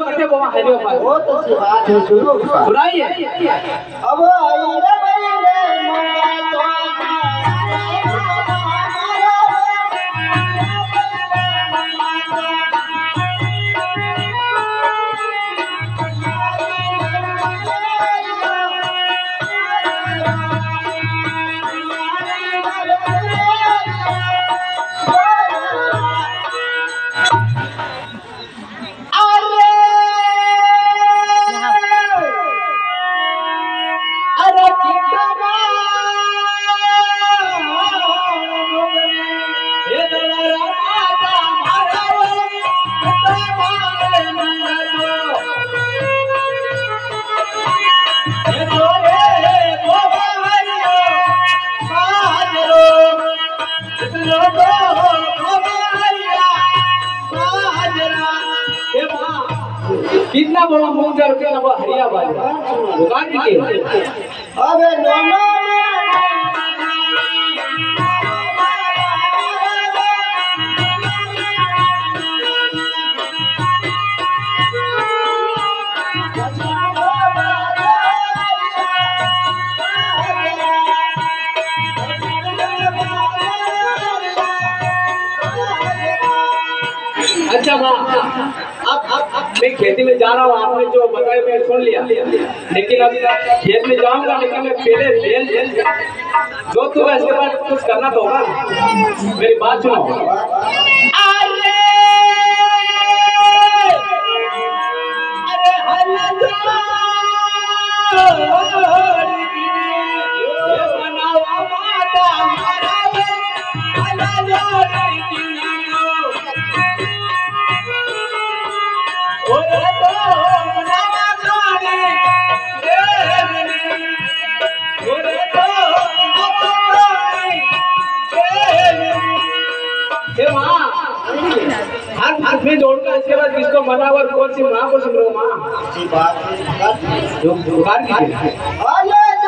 कटे बोमा हरियो पास वो तो सी बात है सुनो सुनाइए अब आई रे मंगा तो कितना बड़ा मूंग जा रुपया ना हरिया बाजा दुकान की अबे नो अच्छा माँ अब मैं खेती में जा रहा हूँ आपने जो बताया मैं सुन लिया लेकिन अब खेत में जाऊंगा लेकिन मैं पहले रेल जो तू इसके बाद कुछ करना तो होगा मेरी बात सुनो हर में जोड़कर इसके बाद किसको मनावर कौन सी माँ को सिमरो माँ सी बात है जो दुकान की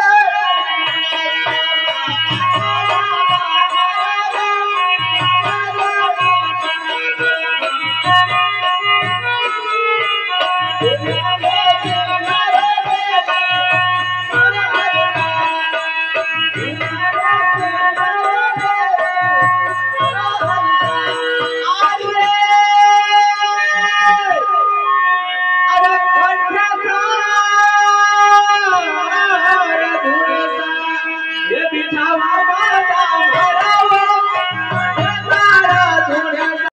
ये बिठावा